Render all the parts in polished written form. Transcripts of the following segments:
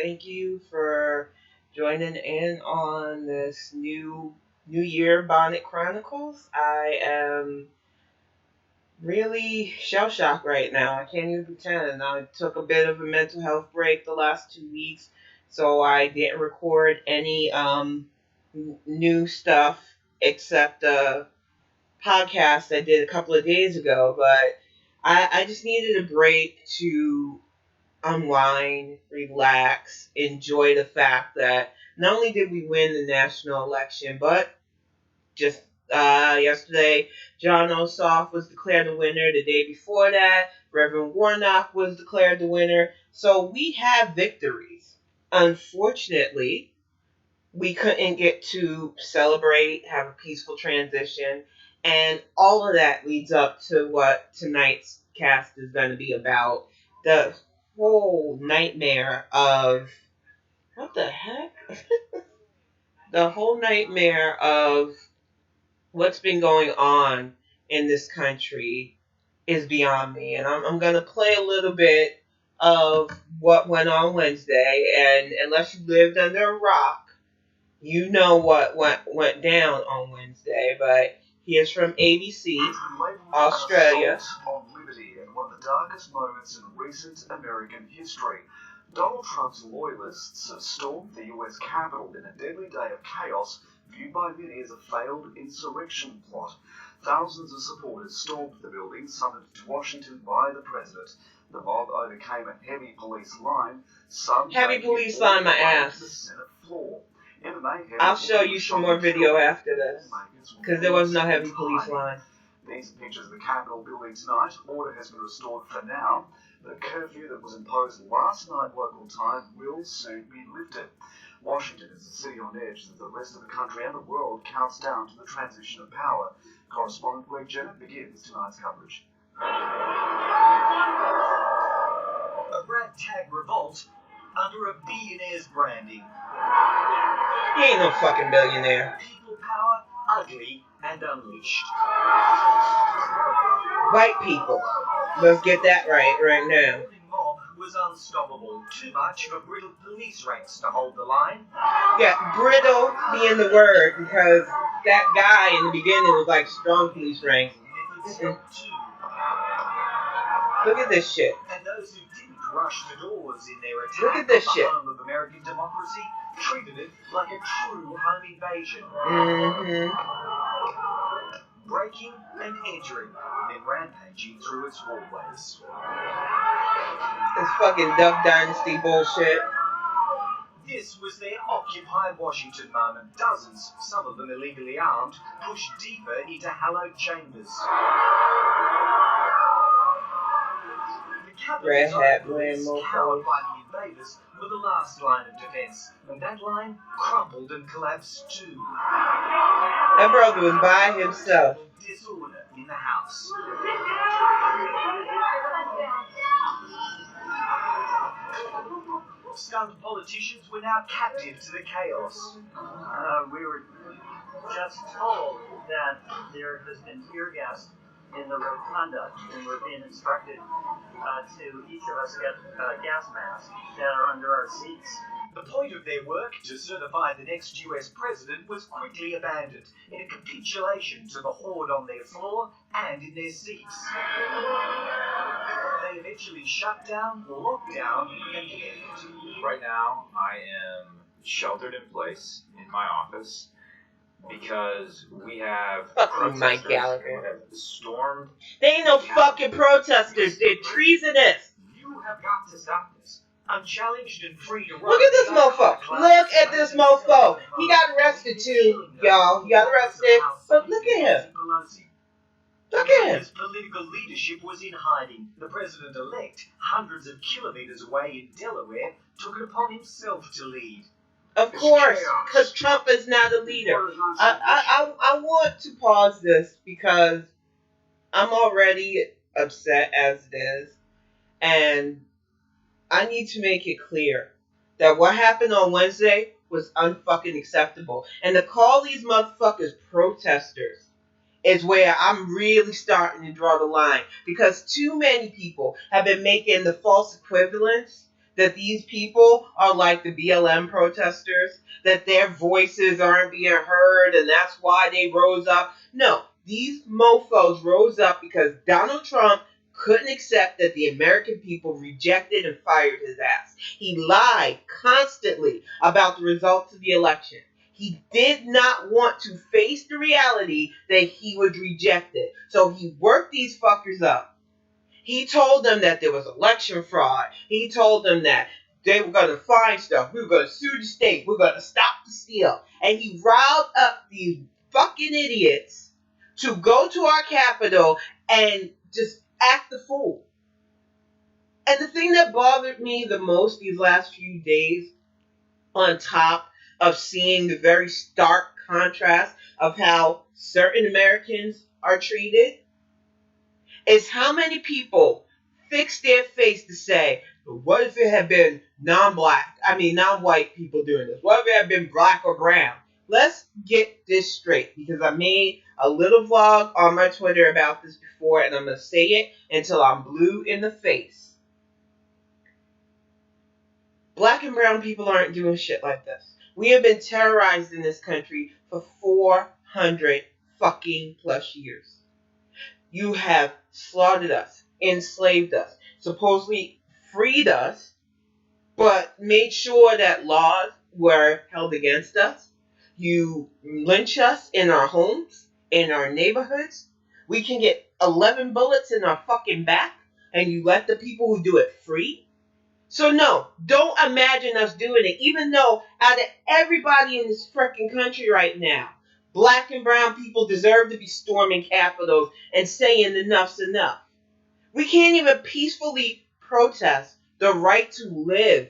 Thank you for joining in on this New Year Bonnet Chronicles. I am really shell shocked right now. I can't even pretend. I took a bit of a mental health break the last 2 weeks, so I didn't record any new stuff except a podcast I did a couple of days ago. But I just needed a break to unwind, relax, enjoy the fact that not only did we win the national election, but just yesterday, John Ossoff was declared the winner. The day before that, Reverend Warnock was declared the winner. So we have victories. Unfortunately, we couldn't get to celebrate, have a peaceful transition, and all of that leads up to what tonight's cast is going to be about. The whole nightmare of what the heck? The whole nightmare of what's been going on in this country is beyond me. And I'm going to play a little bit of what went on Wednesday. And unless you lived under a rock, you know what went down on Wednesday. But here's from ABC, Australia. On liberty in one of the darkest moments in recent American history. Donald Trump's loyalists have stormed the US Capitol in a deadly day of chaos viewed by many as a failed insurrection plot. Thousands of supporters stormed the building summoned to Washington by the president. The mob overcame a heavy police line. Heavy police line, my ass. The Senate floor. In the mayhem, I'll show you some more video after this, because there was no heavy police line. These are pictures of the Capitol building tonight. Order has been restored for now. The curfew that was imposed last night local time will soon be lifted. Washington is a city on edge as the rest of the country and the world counts down to the transition of power. Correspondent Greg Jenner begins tonight's coverage. A ragtag revolt under a billionaire's branding. He ain't no fucking billionaire. People power, ugly and unleashed. White people. Let's get that right now. The mob was unstoppable. Too much for brittle police ranks to hold the line. Yeah, brittle being the word, because that guy in the beginning was like strong police ranks. Look at this shit. And those who didn't rush the doors in their attack Look at this on the shit. home of American democracy treated it like a true home invasion. Breaking and entering, then rampaging through its hallways. This fucking Duck Dynasty bullshit. This was their Occupy Washington moment. Dozens, some of them illegally armed, pushed deeper into hallowed chambers. The Capitol's own police, cowed by the invaders, were the last line of defense, and that line crumbled and collapsed too. That brother was by himself. Disorder in the house. Stunned politicians were now captive to the chaos. We were just told that there has been tear gas in the rotunda, and we're being instructed to each of us get gas masks that are under our seats. The point of their work to certify the next US president was quickly abandoned in a capitulation to the horde on their floor and in their seats. They eventually shut down, locked down, and left. Right now, I am sheltered in place in my office because we have Mike protesters Gallagher. who have stormed. They ain't no fucking protesters. They're treasonous. You have got to stop this. Unchallenged and free to run. Look at this mofo. Look at this mofo. He got arrested too, y'all. He got arrested. But look at him. Look at him. His political leadership was in hiding. The president-elect, hundreds of kilometers away in Delaware, took it upon himself to lead. Of course, because Trump is not a leader. I want to pause this because I'm already upset as it is. And I need to make it clear that what happened on Wednesday was unfucking acceptable. And to call these motherfuckers protesters is where I'm really starting to draw the line. Because too many people have been making the false equivalence that these people are like the BLM protesters, that their voices aren't being heard and that's why they rose up. No, these mofos rose up because Donald Trump couldn't accept that the American people rejected and fired his ass. He lied constantly about the results of the election. He did not want to face the reality that he was rejected. So he worked these fuckers up. He told them that there was election fraud. He told them that they were going to find stuff. We were going to sue the state. We're going to stop the steal. And he riled up these fucking idiots to go to our Capitol and just act the fool. And the thing that bothered me the most these last few days, on top of seeing the very stark contrast of how certain Americans are treated, is how many people fix their face to say, what if it had been non-white people doing this? What if it had been black or brown? Let's get this straight, because I made a little vlog on my Twitter about this before, and I'm going to say it until I'm blue in the face. Black and brown people aren't doing shit like this. We have been terrorized in this country for 400 fucking plus years. You have slaughtered us, enslaved us, supposedly freed us, but made sure that laws were held against us. You lynch us in our homes, in our neighborhoods. We can get 11 bullets in our fucking back, and you let the people who do it free? So no, don't imagine us doing it, even though out of everybody in this freaking country right now, black and brown people deserve to be storming capitals and saying enough's enough. We can't even peacefully protest the right to live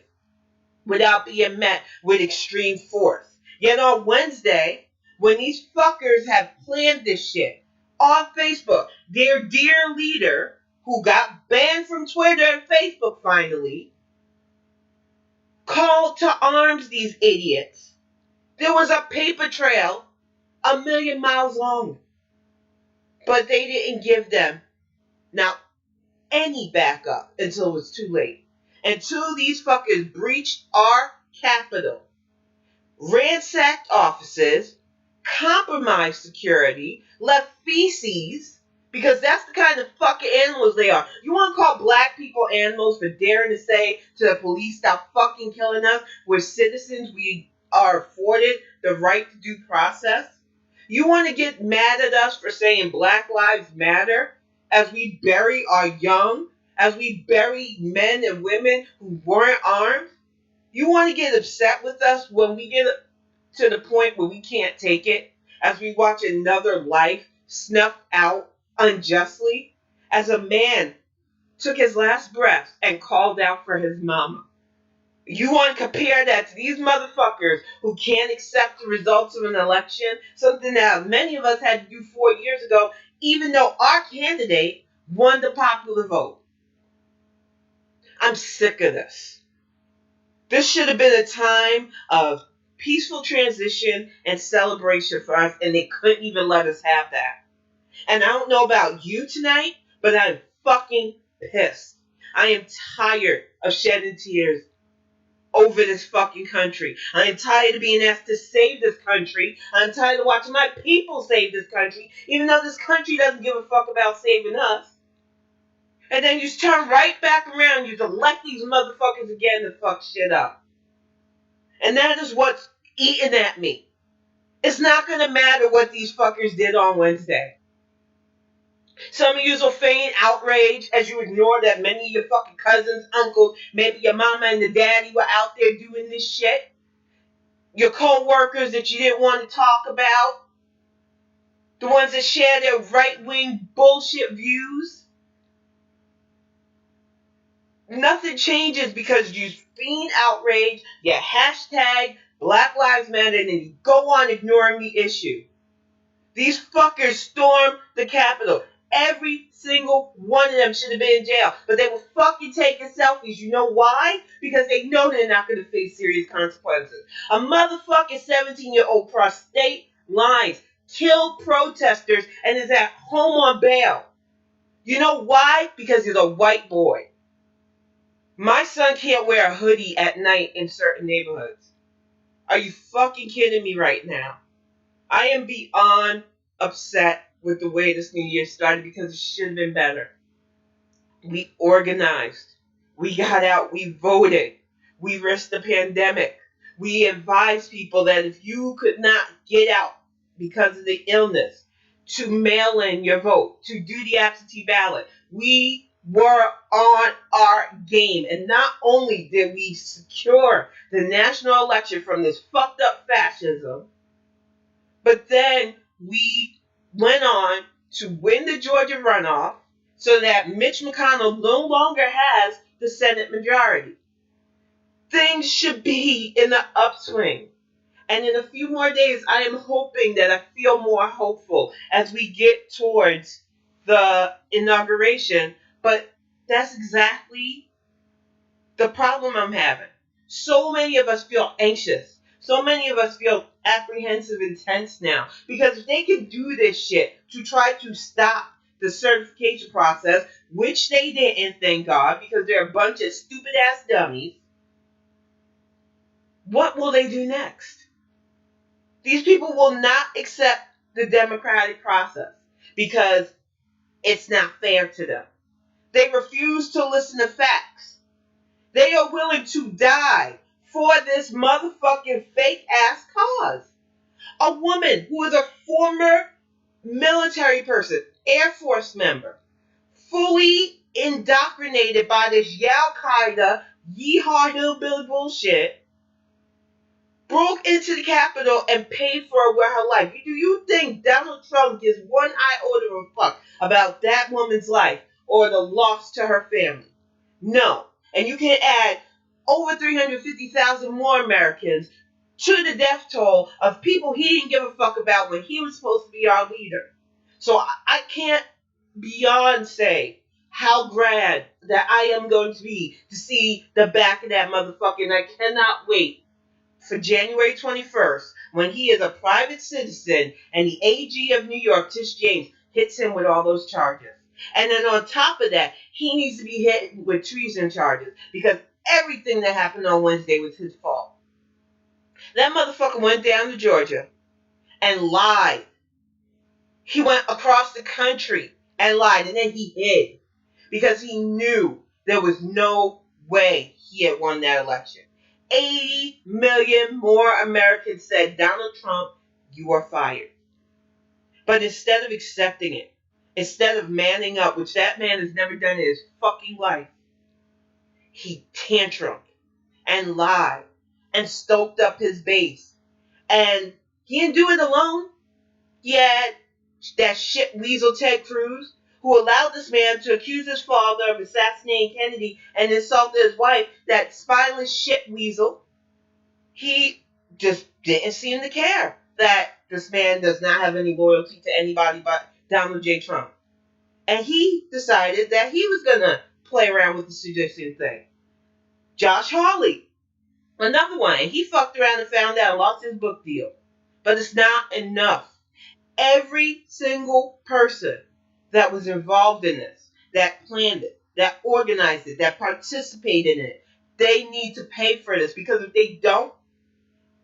without being met with extreme force. Yet on Wednesday, when these fuckers have planned this shit on Facebook, their dear leader, who got banned from Twitter and Facebook finally, called to arms these idiots. There was a paper trail 1,000,000 miles long. But they didn't give them now any backup until it was too late. Until these fuckers breached our Capitol, ransacked offices, compromised security, left feces, because that's the kind of fucking animals they are. You want to call black people animals for daring to say to the police, stop fucking killing us? We're citizens. We are afforded the right to due process. You want to get mad at us for saying Black Lives Matter as we bury our young, as we bury men and women who weren't armed? You want to get upset with us when we get to the point where we can't take it, as we watch another life snuffed out unjustly, as a man took his last breath and called out for his mama. You want to compare that to these motherfuckers who can't accept the results of an election, something that many of us had to do 4 years ago, even though our candidate won the popular vote. I'm sick of this. This should have been a time of peaceful transition and celebration for us, and they couldn't even let us have that. And I don't know about you tonight, but I'm fucking pissed. I am tired of shedding tears over this fucking country. I am tired of being asked to save this country. I'm tired of watching my people save this country, even though this country doesn't give a fuck about saving us. And then you just turn right back around, you elect these motherfuckers again to fuck shit up. And that is what's eating at me. It's not going to matter what these fuckers did on Wednesday. Some of you will feign outrage as you ignore that many of your fucking cousins, uncles, maybe your mama and the daddy were out there doing this shit. Your co-workers that you didn't want to talk about. The ones that share their right-wing bullshit views. Nothing changes because you feign outrage, you hashtag Black Lives Matter, and then you go on ignoring the issue. These fuckers stormed the Capitol. Every single one of them should have been in jail. But they were fucking taking selfies. You know why? Because they know they're not going to face serious consequences. A motherfucking 17-year-old prostate lines, killed protesters, and is at home on bail. You know why? Because he's a white boy. My son can't wear a hoodie at night in certain neighborhoods. Are you fucking kidding me right now? I am beyond upset with the way this new year started because it should have been better. We organized. We got out. We voted. We risked the pandemic. We advised people that if you could not get out because of the illness, to mail in your vote, to do the absentee ballot. We were on our game. And not only did we secure the national election from this fucked up fascism, but then we went on to win the Georgia runoff so that Mitch McConnell no longer has the Senate majority. Things should be in the upswing. And in a few more days, I am hoping that I feel more hopeful as we get towards the inauguration. But that's exactly the problem I'm having. So many of us feel anxious. So many of us feel apprehensive and tense now. Because if they can do this shit to try to stop the certification process, which they didn't, thank God, because they're a bunch of stupid ass dummies, what will they do next? These people will not accept the democratic process because it's not fair to them. They refuse to listen to facts. They are willing to die for this motherfucking fake ass cause. A woman who is a former military person, Air Force member, fully indoctrinated by this Al Qaeda, yeehaw hillbilly bullshit, broke into the Capitol and paid for it with her life. Do you think Donald Trump gives one iota of a fuck about that woman's life or the loss to her family? No. And you can add over 350,000 more Americans to the death toll of people he didn't give a fuck about when he was supposed to be our leader. So I can't beyond say how glad that I am going to be to see the back of that motherfucker, and I cannot wait for January 21st when he is a private citizen and the AG of New York, Tish James, hits him with all those charges. And then on top of that, he needs to be hit with treason charges because everything that happened on Wednesday was his fault. That motherfucker went down to Georgia and lied. He went across the country and lied, and then he hid because he knew there was no way he had won that election. 80 million more Americans said, Donald Trump, you are fired. But instead of accepting it, instead of manning up, which that man has never done in his fucking life, he tantrumed and lied and stoked up his base. And he didn't do it alone. He had that shit weasel Ted Cruz, who allowed this man to accuse his father of assassinating Kennedy and insulted his wife, that spineless shit weasel. He just didn't seem to care that this man does not have any loyalty to anybody but Donald J. Trump. And he decided that he was going to play around with the sedition thing. Josh Hawley, another one. And he fucked around and found out and lost his book deal. But it's not enough. Every single person that was involved in this, that planned it, that organized it, that participated in it, they need to pay for this. Because if they don't,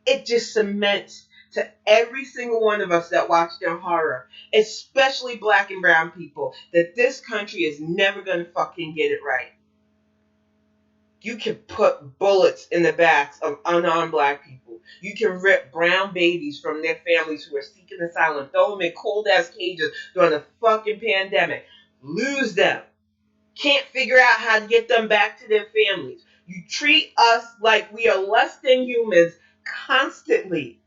it just cements to every single one of us that watched in horror, especially black and brown people, that this country is never going to fucking get it right. You can put bullets in the backs of unarmed black people. You can rip brown babies from their families who are seeking asylum, throw them in cold-ass cages during the fucking pandemic, lose them, can't figure out how to get them back to their families. You treat us like we are less than humans constantly.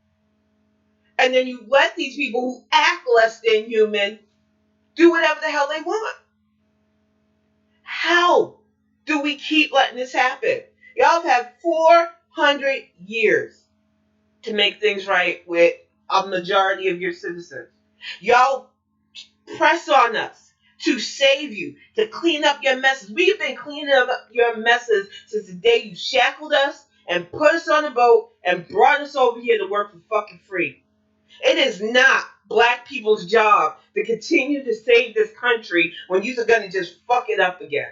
And then you let these people who act less than human do whatever the hell they want. How do we keep letting this happen? Y'all have had 400 years to make things right with a majority of your citizens. Y'all press on us to save you, to clean up your messes. We've been cleaning up your messes since the day you shackled us and put us on a boat and brought us over here to work for fucking free. It is not black people's job to continue to save this country when you're going to just fuck it up again.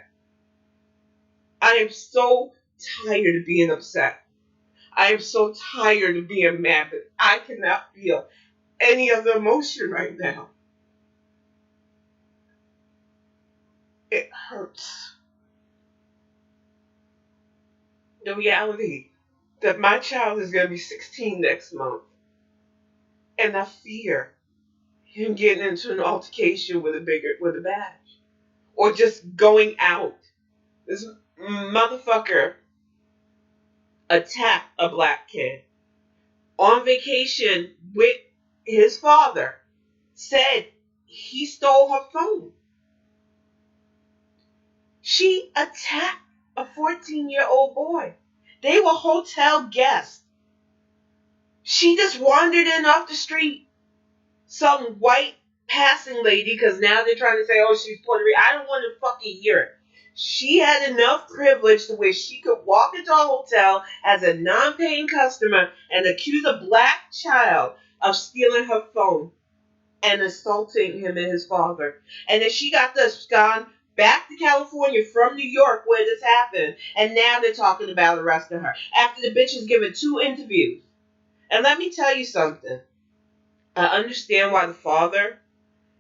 I am so tired of being upset. I am so tired of being mad, but I cannot feel any other emotion right now. It hurts. The reality that my child is going to be 16 next month, and I fear him getting into an altercation with a badge, or just going out. This motherfucker attacked a black kid on vacation with his father. Said he stole her phone. She attacked a 14-year-old boy. They were hotel guests. She just wandered in off the street. Some white passing lady, because now they're trying to say, oh, she's Puerto Rican. I don't want to fucking hear it. She had enough privilege to where she could walk into a hotel as a non-paying customer and accuse a black child of stealing her phone and assaulting him and his father. And then she got this gone back to California from New York where this happened. And now they're talking about arresting her. After the bitch has given 2 interviews. And let me tell you something. I understand why the father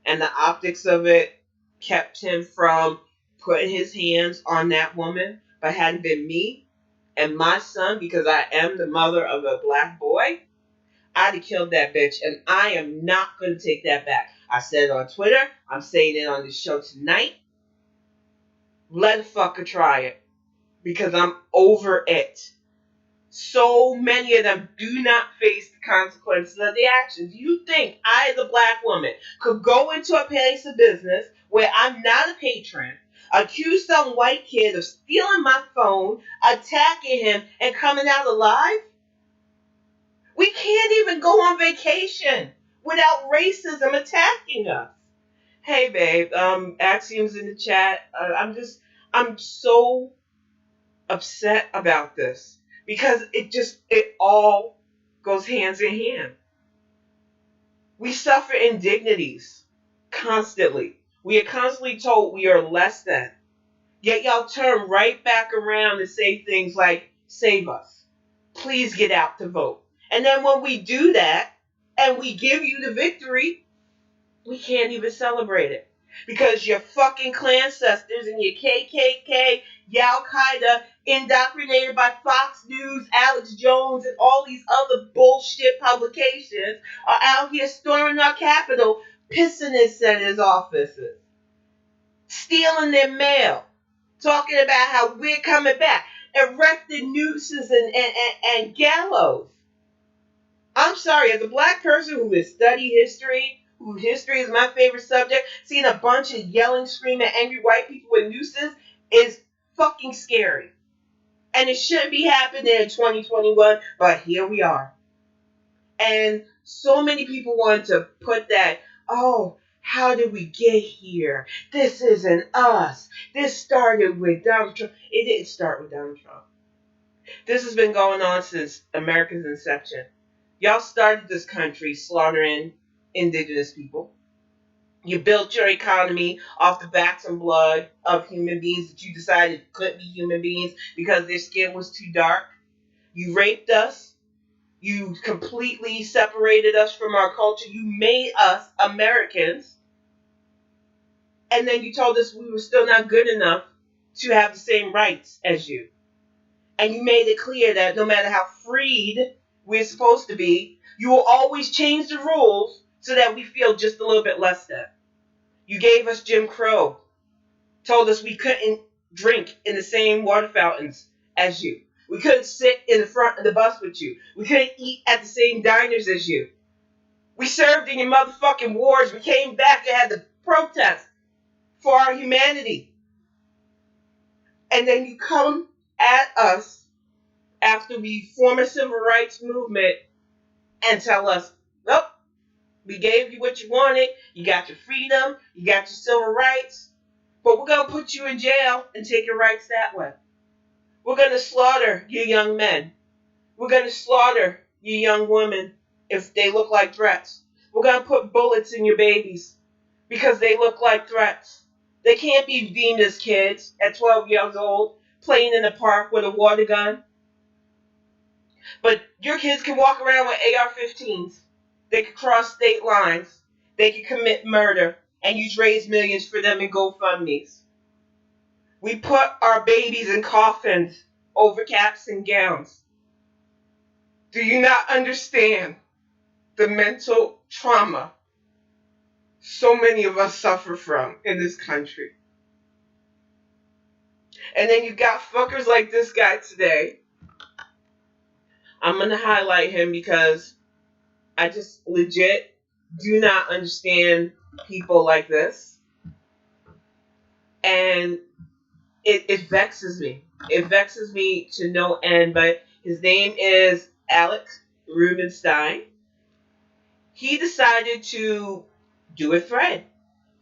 and the optics of it kept him from putting his hands on that woman. But had it been me and my son, because I am the mother of a black boy, I'd have killed that bitch, and I am not going to take that back. I said it on Twitter. I'm saying it on this show tonight. Let a fucker try it, because I'm over it. So many of them do not face the consequences of their actions. You think I, as a black woman, could go into a place of business where I'm not a patron, accuse some white kid of stealing my phone, attacking him, and coming out alive? We can't even go on vacation without racism attacking us. Hey, babe. Axiom's in the chat. I'm so upset about this because it all goes hands in hand. We suffer indignities constantly. We are constantly told we are less than. Yet y'all turn right back around and say things like, save us. Please get out to vote. And then when we do that and we give you the victory, we can't even celebrate it. Because your fucking clan sisters and your KKK, your Al Qaeda, indoctrinated by Fox News, Alex Jones, and all these other bullshit publications, are out here storming our Capitol, pissing in senators' offices, stealing their mail, talking about how we're coming back, erecting nooses and gallows. I'm sorry, as a black person who has studied history, whose history is my favorite subject, seeing a bunch of yelling, screaming, angry white people with nooses is fucking scary. And it shouldn't be happening in 2021, but here we are. And so many people want to put that, oh, how did we get here? This isn't us. This started with Donald Trump. It didn't start with Donald Trump. This has been going on since America's inception. Y'all started this country slaughtering indigenous people. You built your economy off the backs and blood of human beings that you decided couldn't be human beings because their skin was too dark. You raped us. You completely separated us from our culture. You made us Americans. And then you told us we were still not good enough to have the same rights as you. And you made it clear that no matter how freed we're supposed to be, you will always change the rules so that we feel just a little bit less than. You gave us Jim Crow, told us we couldn't drink in the same water fountains as you. We couldn't sit in the front of the bus with you. We couldn't eat at the same diners as you. We served in your motherfucking wars. We came back and had to protest for our humanity. And then you come at us after we form a civil rights movement and tell us, nope, we gave you what you wanted. You got your freedom. You got your civil rights. But we're going to put you in jail and take your rights that way. We're going to slaughter your young men. We're going to slaughter your young women if they look like threats. We're going to put bullets in your babies because they look like threats. They can't be deemed as kids at 12 years old playing in the park with a water gun. But your kids can walk around with AR-15s. They can cross state lines. They can commit murder. And you raise millions for them in GoFundMe's. We put our babies in coffins over caps and gowns. Do you not understand the mental trauma so many of us suffer from in this country? And then you got fuckers like this guy today. I'm going to highlight him because I just legit do not understand people like this. And it vexes me. It vexes me to no end. But his name is Alex Rubenstein. He decided to do a thread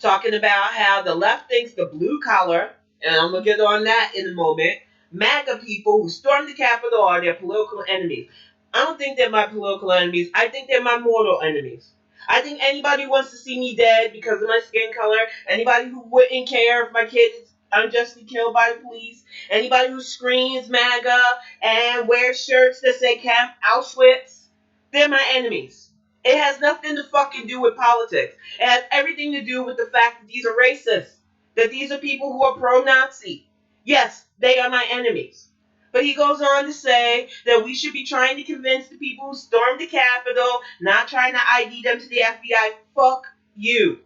talking about how the left thinks the blue collar, and I'm going to get on that in a moment, MAGA people who stormed the Capitol are their political enemies. I don't think they're my political enemies. I think they're my mortal enemies. I think anybody who wants to see me dead because of my skin color, anybody who wouldn't care if my kid is unjustly killed by the police, anybody who screams MAGA and wears shirts that say Camp Auschwitz, they're my enemies. It has nothing to fucking do with politics. It has everything to do with the fact that these are racists. That these are people who are pro-Nazi. Yes, they are my enemies. But he goes on to say that we should be trying to convince the people who stormed the Capitol, not trying to ID them to the FBI. Fuck you.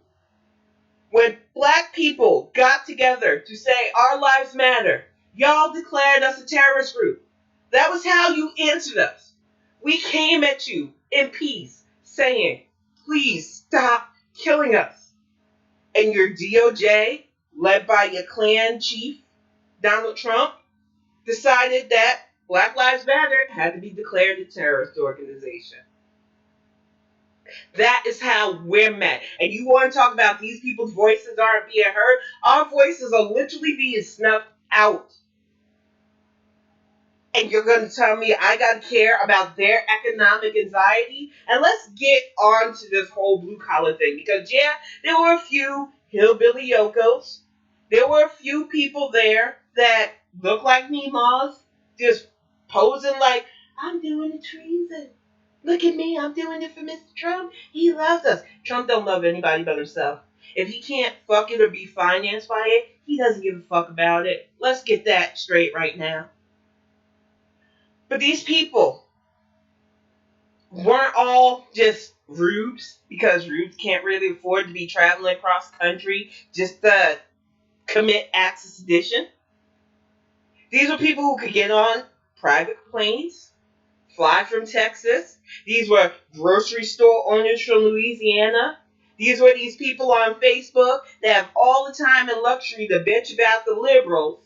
When black people got together to say our lives matter, y'all declared us a terrorist group. That was how you answered us. We came at you in peace, saying, please stop killing us. And your DOJ, led by your Klan chief, Donald Trump, decided that Black Lives Matter had to be declared a terrorist organization. That is how we're met. And you want to talk about these people's voices aren't being heard? Our voices are literally being snuffed out. And you're going to tell me I got to care about their economic anxiety? And let's get on to this whole blue collar thing. Because, yeah, there were a few hillbilly yokos. There were a few people there that look like Nemas, just posing like, I'm doing the treason. Look at me, I'm doing it for Mr. Trump. He loves us. Trump don't love anybody but himself. If he can't fuck it or be financed by it, he doesn't give a fuck about it. Let's get that straight right now. But these people weren't all just rubes, because rubes can't really afford to be traveling across country just to commit acts of sedition. These were people who could get on private planes, fly from Texas. These were grocery store owners from Louisiana. These were these people on Facebook that have all the time and luxury to bitch about the liberals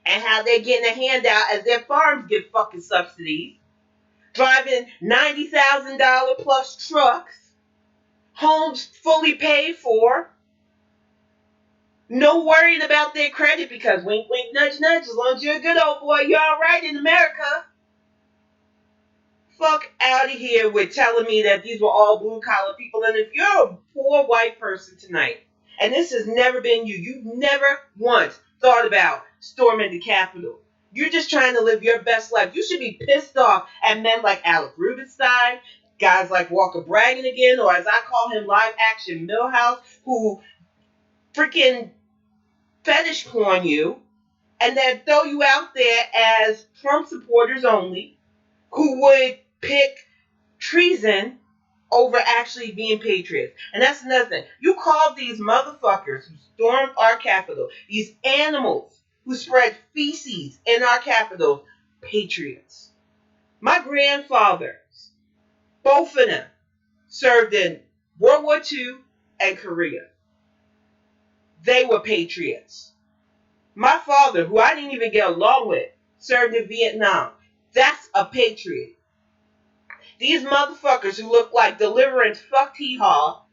and how they're getting a handout as their farms get fucking subsidies. Driving $90,000 plus trucks, homes fully paid for, no worrying about their credit because wink, wink, nudge, nudge, as long as you're a good old boy, you're all right in America. Fuck out of here with telling me that these were all blue collar people. And if you're a poor white person tonight, and this has never been you, you've never once thought about storming the Capitol. You're just trying to live your best life. You should be pissed off at men like Alex Rubenstein, guys like Walker Bragg again, or as I call him, Live Action Millhouse, who freaking fetish porn you and then throw you out there as Trump supporters only, who would pick treason over actually being patriots. And that's another thing. You call these motherfuckers who stormed our Capitol, these animals who spread feces in our Capitol, patriots. My grandfathers, both of them, served in World War II and Korea. They were patriots. My father, who I didn't even get along with, served in Vietnam. That's a patriot. These motherfuckers who look like Deliverance fucked hee-haw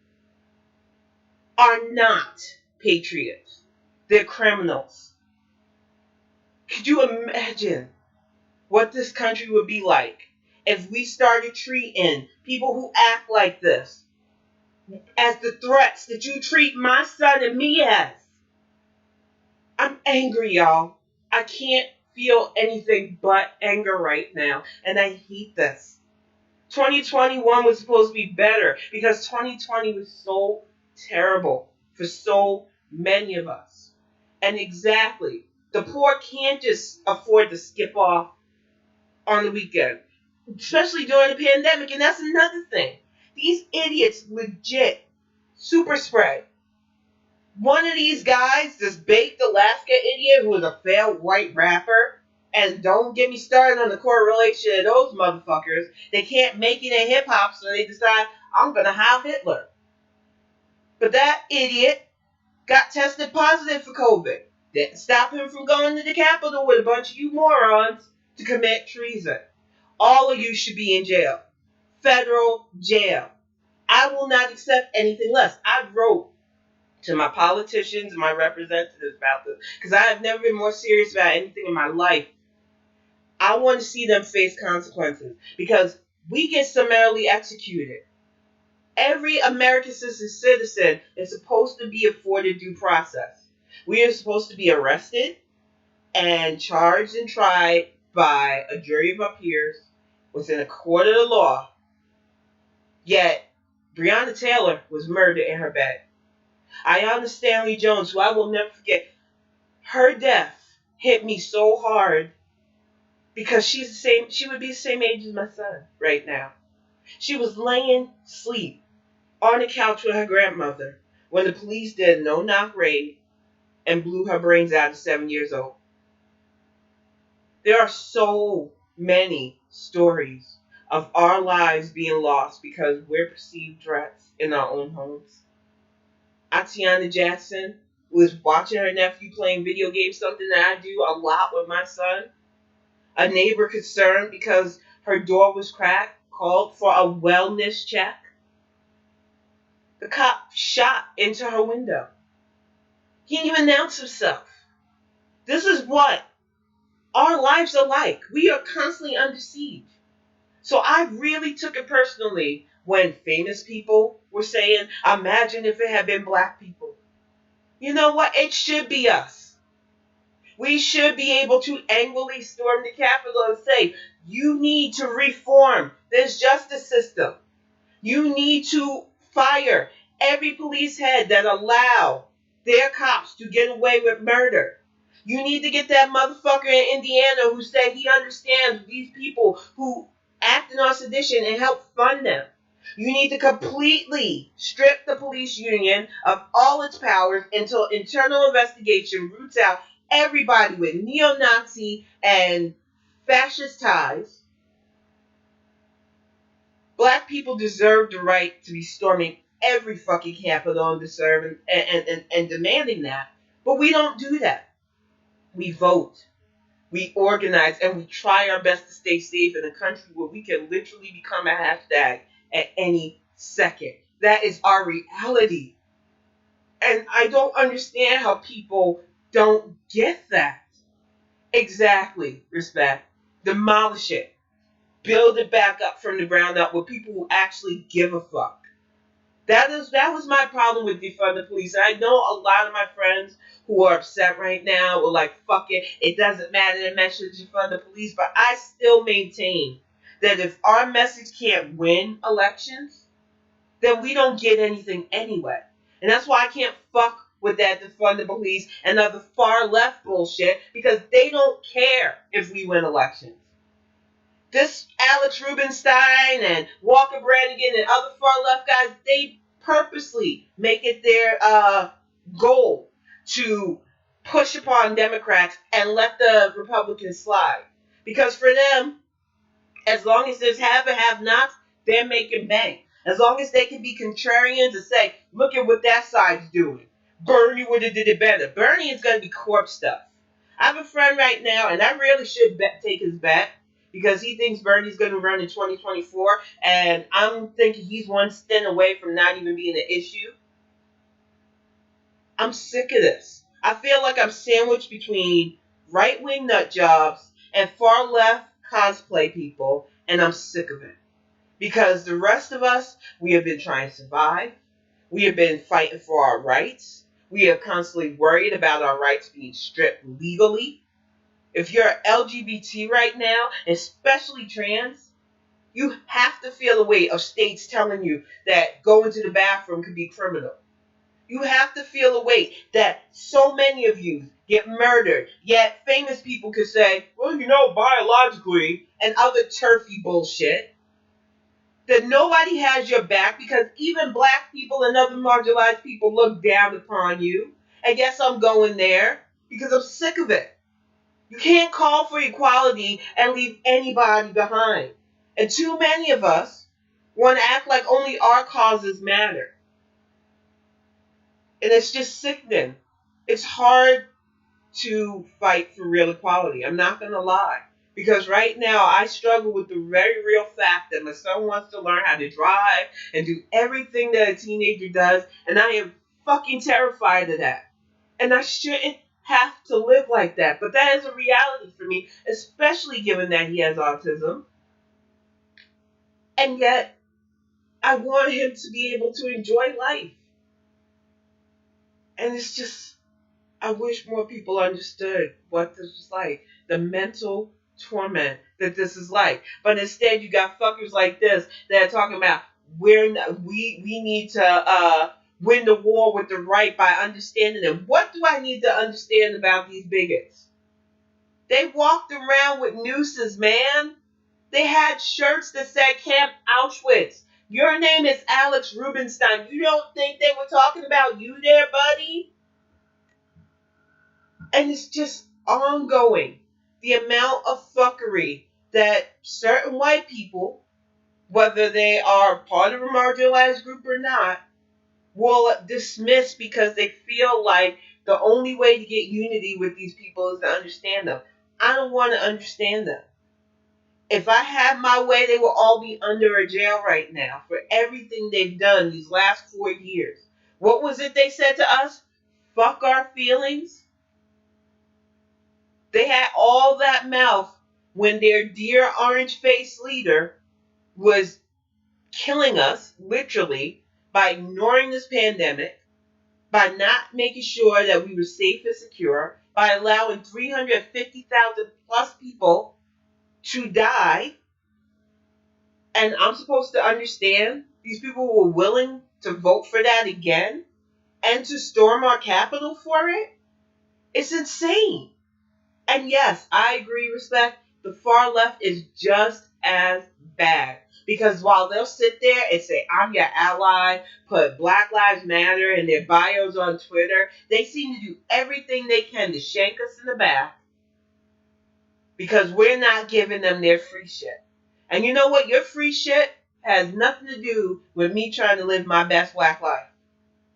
are not patriots. They're criminals. Could you imagine what this country would be like if we started treating people who act like this as the threats that you treat my son and me as? I'm angry, y'all. I can't feel anything but anger right now, and I hate this. 2021 was supposed to be better because 2020 was so terrible for so many of us. And exactly, the poor can't just afford to skip off on the weekend, especially during the pandemic. And that's another thing. These idiots legit super spread. One of these guys, this baked Alaska idiot who is a failed white rapper, and don't get me started on the correlation of those motherfuckers. They can't make it in hip hop, so they decide, I'm gonna have Hitler. But that idiot got tested positive for COVID. Didn't stop him from going to the Capitol with a bunch of you morons to commit treason. All of you should be in jail. Federal jail. I will not accept anything less. I wrote to my politicians and my representatives about this because I have never been more serious about anything in my life. I want to see them face consequences because we get summarily executed. Every American citizen is supposed to be afforded due process. We are supposed to be arrested and charged and tried by a jury of our peers within a court of the law. Yet, Breonna Taylor was murdered in her bed. Ayanna Stanley Jones, who I will never forget, her death hit me so hard because she would be the same age as my son right now. She was laying asleep on the couch with her grandmother when the police did a no-knock raid and blew her brains out at 7 years old. There are so many stories of our lives being lost because we're perceived threats in our own homes. Atiana Jackson was watching her nephew playing video games, something that I do a lot with my son. A neighbor concerned because her door was cracked called for a wellness check. The cop shot into her window. He didn't even announce himself. This is what our lives are like. We are constantly under siege. So I really took it personally when famous people were saying, imagine if it had been black people. You know what? It should be us. We should be able to angrily storm the Capitol and say, you need to reform this justice system. You need to fire every police head that allow their cops to get away with murder. You need to get that motherfucker in Indiana who said he understands these people who acted on sedition and help fund them. You need to completely strip the police union of all its powers until internal investigation roots out everybody with neo-Nazi and fascist ties. Black people deserve the right to be storming every fucking Capitol and and demanding that. But we don't do that. We vote. We organize and we try our best to stay safe in a country where we can literally become a hashtag at any second. That is our reality. And I don't understand how people don't get that. Exactly, respect. Demolish it. Build it back up from the ground up with people who actually give a fuck. That was my problem with defund the police. And I know a lot of my friends who are upset right now were like, fuck it, it doesn't matter the message defund the police, but I still maintain that if our message can't win elections, then we don't get anything anyway. And that's why I can't fuck with that defund the police and other far left bullshit because they don't care if we win elections. This Alex Rubinstein and Walker Brannigan and other far left guys, they purposely make it their goal to push upon Democrats and let the Republicans slide. Because for them, as long as there's have and have nots, they're making bank. As long as they can be contrarians and say, look at what that side's doing. Bernie would have did it better. Bernie is going to be corpse stuff. I have a friend right now, and I really should take his bet because he thinks Bernie's going to run in 2024, and I'm thinking he's one stint away from not even being an issue. I'm sick of this. I feel like I'm sandwiched between right-wing nut jobs and far-left cosplay people, and I'm sick of it. Because the rest of us, we have been trying to survive. We have been fighting for our rights. We are constantly worried about our rights being stripped legally. If you're LGBT right now, especially trans, you have to feel the weight of states telling you that going to the bathroom could be criminal. You have to feel the weight that so many of you get murdered, yet famous people could say, well, biologically, and other turfy bullshit, that nobody has your back because even black people and other marginalized people look down upon you. And yes, I'm going there because I'm sick of it. You can't call for equality and leave anybody behind. And too many of us want to act like only our causes matter. And it's just sickening. It's hard to fight for real equality. I'm not going to lie. Because right now I struggle with the very real fact that my son wants to learn how to drive and do everything that a teenager does. And I am fucking terrified of that. And I shouldn't have to live like that. But that is a reality for me, especially given that he has autism. And yet I want him to be able to enjoy life. And it's just, I wish more people understood what this was like, the mental torment that this is like. But instead, you got fuckers like this that are talking about we need to win the war with the right by understanding them. What do I need to understand about these bigots? They walked around with nooses, man. They had shirts that said Camp Auschwitz. Your name is Alex Rubinstein. You don't think they were talking about you there, buddy? And it's just ongoing. The amount of fuckery that certain white people, whether they are part of a marginalized group or not, will dismiss because they feel like the only way to get unity with these people is to understand them. I don't want to understand them. If I had my way, they will all be under a jail right now for everything they've done these last 4 years. What was it they said to us? Fuck our feelings. They had all that mouth when their dear orange-faced leader was killing us, literally, by ignoring this pandemic, by not making sure that we were safe and secure, by allowing 350,000 plus people to die. And I'm supposed to understand these people were willing to vote for that again and to storm our Capitol for it? It's insane. And yes, I agree, respect, the far left is just as bad. Because while they'll sit there and say, I'm your ally, put Black Lives Matter in their bios on Twitter, they seem to do everything they can to shank us in the back because we're not giving them their free shit. And you know what? Your free shit has nothing to do with me trying to live my best Black life.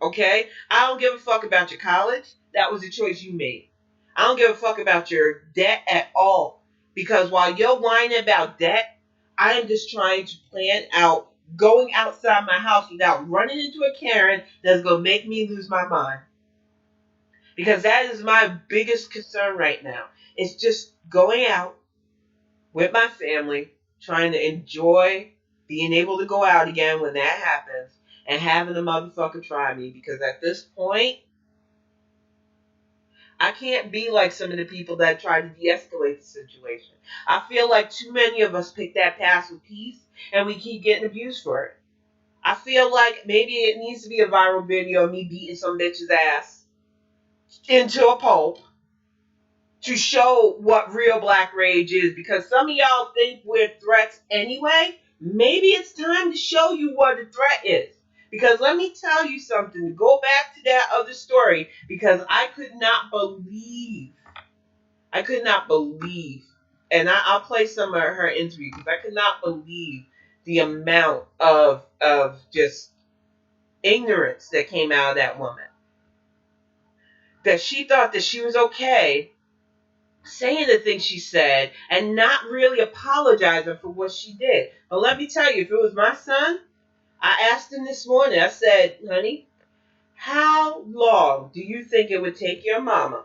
Okay? I don't give a fuck about your college. That was a choice you made. I don't give a fuck about your debt at all. Because while you're whining about debt, I am just trying to plan out going outside my house without running into a Karen that's going to make me lose my mind. Because that is my biggest concern right now. It's just going out with my family, trying to enjoy being able to go out again when that happens, and having a motherfucker try me. Because at this point, I can't be like some of the people that try to de-escalate the situation. I feel like too many of us pick that path with peace, and we keep getting abused for it. I feel like maybe it needs to be a viral video of me beating some bitch's ass into a pulp to show what real black rage is, because some of y'all think we're threats anyway. Maybe it's time to show you what a threat is. Because let me tell you something, to go back to that other story, because I could not believe, and I'll play some of her interview, because I could not believe the amount of just ignorance that came out of that woman. That she thought that she was okay saying the things she said and not really apologizing for what she did. But let me tell you, if it was my son, I asked him this morning, I said, honey, how long do you think it would take your mama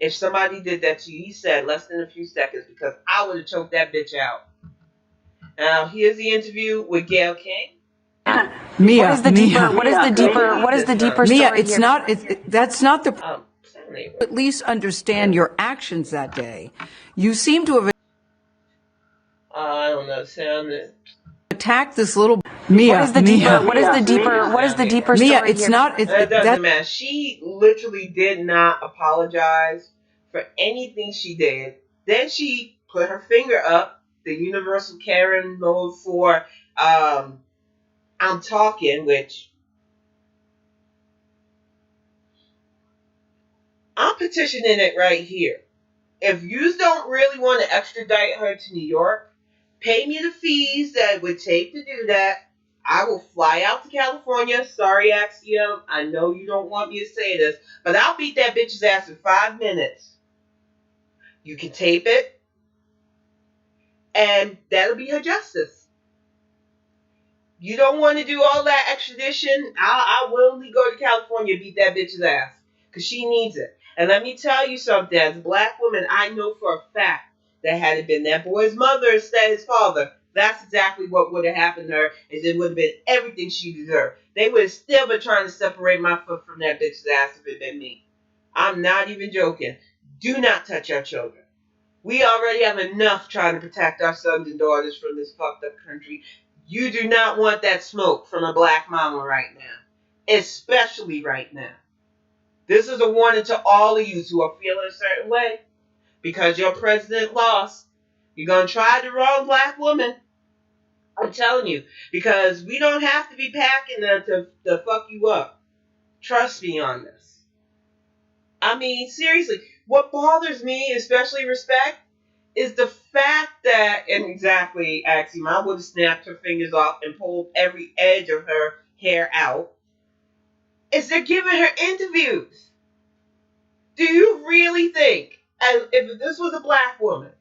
if somebody did that to you? He said less than a few seconds, because I would have choked that bitch out. Now, here's the interview with Gail King. What is the deeper story Mia, here? that's not the. neighbor. At least understand your actions that day. You seem to have I don't know. Sound that attacked this little Mia. What is the deeper Mia, story it's here? not. it doesn't matter. She literally did not apologize for anything she did. Then she put her finger up, the universal Karen mode for I'm talking, which I'm petitioning it right here. If you don't really want to extradite her to New York, pay me the fees that it would take to do that. I will fly out to California. Sorry, Axiom. I know you don't want me to say this, but I'll beat that bitch's ass in 5 minutes. You can tape it, and that'll be her justice. You don't want to do all that extradition? I'll willingly go to California and beat that bitch's ass. Because she needs it. And let me tell you something. As a black woman, I know for a fact that had it been that boy's mother instead of his father, that's exactly what would have happened to her. Is it would have been everything she deserved. They would have still been trying to separate my foot from that bitch's ass if it had been me. I'm not even joking. Do not touch our children. We already have enough trying to protect our sons and daughters from this fucked up country. You do not want that smoke from a black mama right now. Especially right now. This is a warning to all of you who are feeling a certain way. Because your president lost. You're going to try the wrong black woman. I'm telling you. Because we don't have to be packing them to fuck you up. Trust me on this. I mean, seriously. What bothers me, especially respect, is the fact that, and exactly, Axiom, I would have snapped her fingers off and pulled every edge of her hair out, is they're giving her interviews. Do you really think, as if this was a black woman,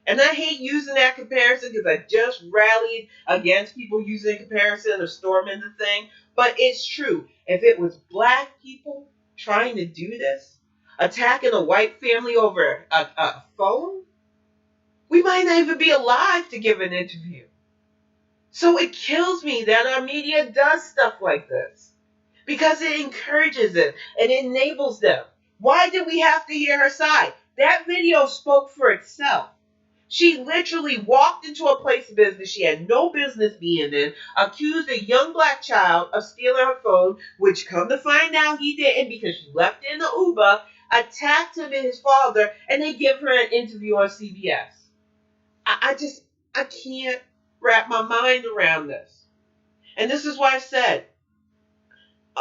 and I hate using that comparison because I just rallied against people using comparison or storming the thing, but it's true. If it was black people trying to do this, attacking a white family over a phone, we might not even be alive to give an interview. So it kills me that our media does stuff like this. Because it encourages it. It enables them. Why did we have to hear her side? That video spoke for itself. She literally walked into a place of business she had no business being in, accused a young black child of stealing her phone, which come to find out he didn't because she left it in the Uber, attacked him and his father, and they give her an interview on CBS. I can't wrap my mind around this. And this is why I said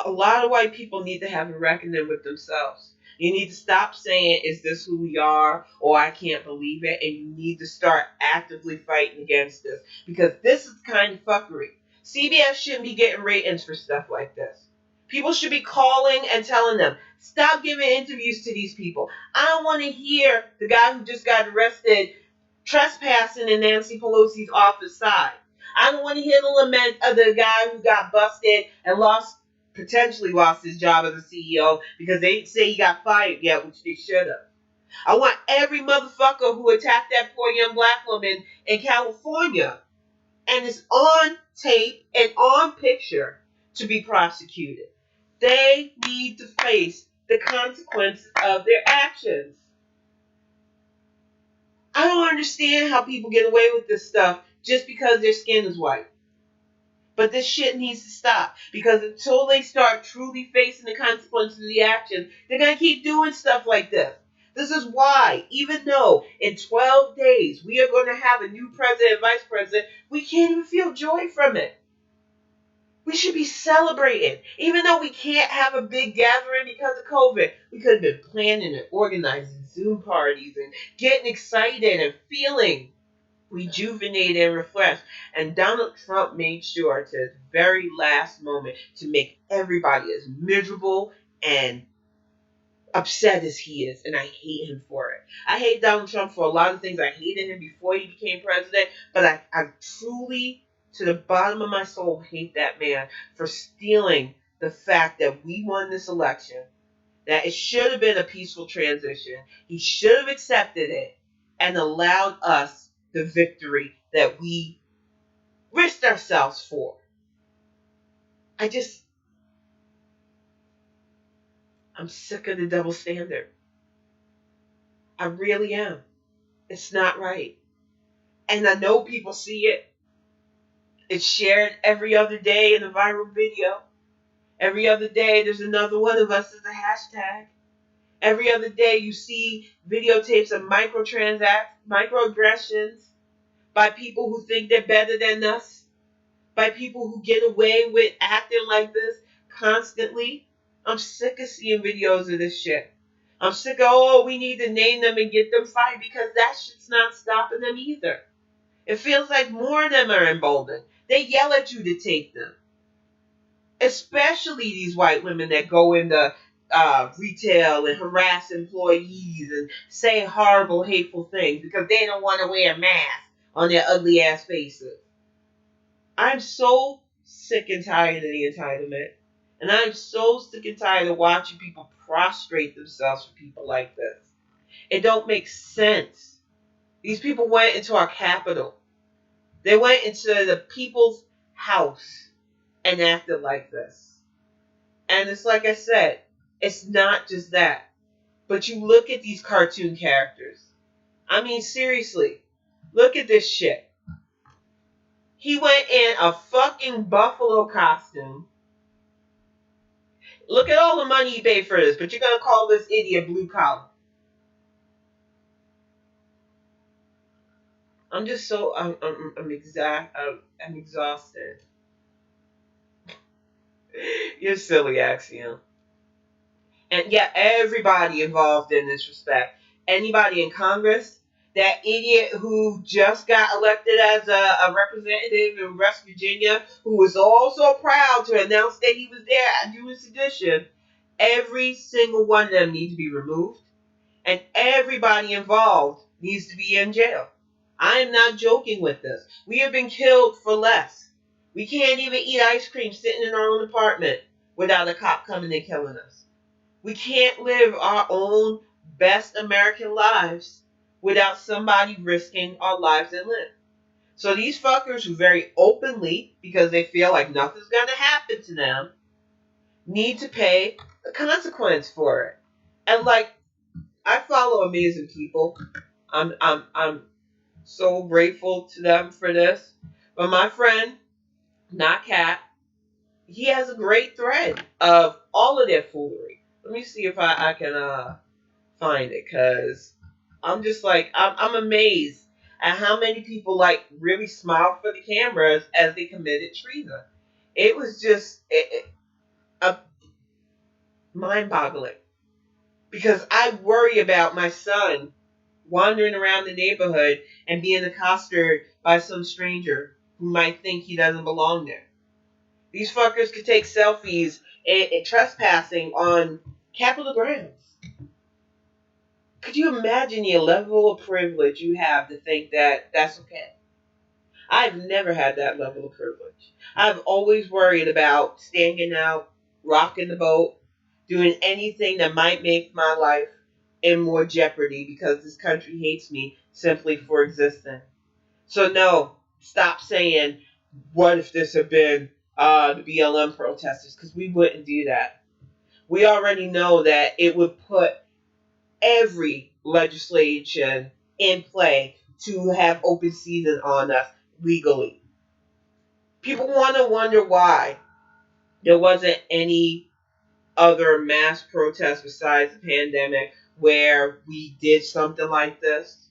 a lot of white people need to have a reckoning with themselves. You need to stop saying, is this who we are? Or I can't believe it. And you need to start actively fighting against this. Because this is kind of fuckery. CBS shouldn't be getting ratings for stuff like this. People should be calling and telling them, stop giving interviews to these people. I don't want to hear the guy who just got arrested trespassing in Nancy Pelosi's office side. I don't want to hear the lament of the guy who got busted and potentially lost his job as a CEO because they didn't say he got fired yet, which they should have. I want every motherfucker who attacked that poor young black woman in California and is on tape and on picture to be prosecuted. They need to face the consequences of their actions. I don't understand how people get away with this stuff just because their skin is white. But this shit needs to stop. Because until they start truly facing the consequences of the action, they're going to keep doing stuff like this. This is why, even though in 12 days we are going to have a new president and vice president, we can't even feel joy from it. We should be celebrating. Even though we can't have a big gathering because of COVID, we could have been planning and organizing Zoom parties and getting excited and feeling rejuvenated and refreshed. And Donald Trump made sure to his very last moment to make everybody as miserable and upset as he is. And I hate him for it. I hate Donald Trump for a lot of things. I hated him before he became president. But I truly, to the bottom of my soul, hate that man for stealing the fact that we won this election. That it should have been a peaceful transition. He should have accepted it and allowed us the victory that we risked ourselves for. I'm sick of the double standard. I really am. It's not right. And I know people see it. It's shared every other day in a viral video. Every other day, there's another one of us as a hashtag. Every other day, you see videotapes of microaggressions by people who think they're better than us, by people who get away with acting like this constantly. I'm sick of seeing videos of this shit. I'm sick of, oh, we need to name them and get them fired because that shit's not stopping them either. It feels like more of them are emboldened. They yell at you to take them. Especially these white women that go into retail and harass employees and say horrible, hateful things because they don't want to wear a mask on their ugly ass faces. I'm so sick and tired of the entitlement. And I'm so sick and tired of watching people prostrate themselves for people like this. It don't make sense. These people went into our capital. They went into the people's house and acted like this. And it's like I said, it's not just that. But you look at these cartoon characters. I mean, seriously, look at this shit. He went in a fucking buffalo costume. Look at all the money he paid for this, but you're going to call this idiot blue collar. I'm just so, I'm exhausted. You're silly, Axiom. And yeah, everybody involved in this respect. Anybody in Congress, that idiot who just got elected as a representative in West Virginia, who was also proud to announce that he was there at doing sedition, every single one of them needs to be removed, and everybody involved needs to be in jail. I am not joking with this. We have been killed for less. We can't even eat ice cream sitting in our own apartment without a cop coming and killing us. We can't live our own best American lives without somebody risking our lives and limb. So these fuckers who very openly, because they feel like nothing's going to happen to them, need to pay the consequence for it. And like, I follow amazing people. I'm so grateful to them for this. But my friend, not Cat, he has a great thread of all of their foolery. Let me see if I can find it, because I'm just like, I'm amazed at how many people like really smiled for the cameras as they committed treason. It was just mind-boggling, because I worry about my son wandering around the neighborhood and being accosted by some stranger who might think he doesn't belong there. These fuckers could take selfies and trespassing on Capitol grounds. Could you imagine the level of privilege you have to think that that's okay? I've never had that level of privilege. I've always worried about standing out, rocking the boat, doing anything that might make my life in more jeopardy because this country hates me simply for existing. So no, stop saying, what if this had been the BLM protesters? Because we wouldn't do that. We already know that it would put every legislation in play to have open season on us legally. People want to wonder why there wasn't any other mass protest besides the pandemic where we did something like this.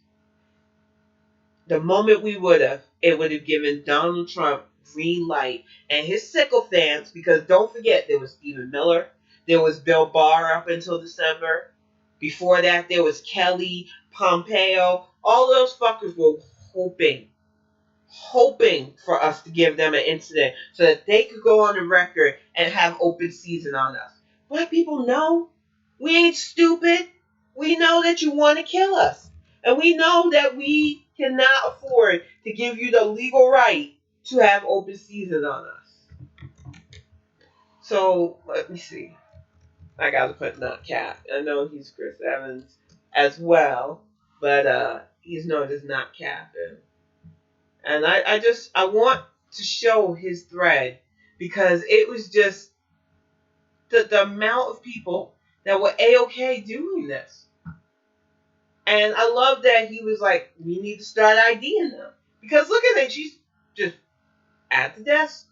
The moment we would have, it would have given Donald Trump green light and his sycophants, because don't forget there was Stephen Miller, there was Bill Barr up until December. Before that, there was Kelly, Pompeo. All those fuckers were hoping for us to give them an incident so that they could go on the record and have open season on us. Black people know. We ain't stupid. We know that you want to kill us. And we know that we cannot afford to give you the legal right to have open season on us. So, let me see. I gotta put not Cap. I know he's Chris Evans as well, but he's known as not Cap. And I want to show his thread, because it was just the amount of people that were A-OK doing this. And I love that he was like, we need to start IDing them. Because look at it, she's just at the desk.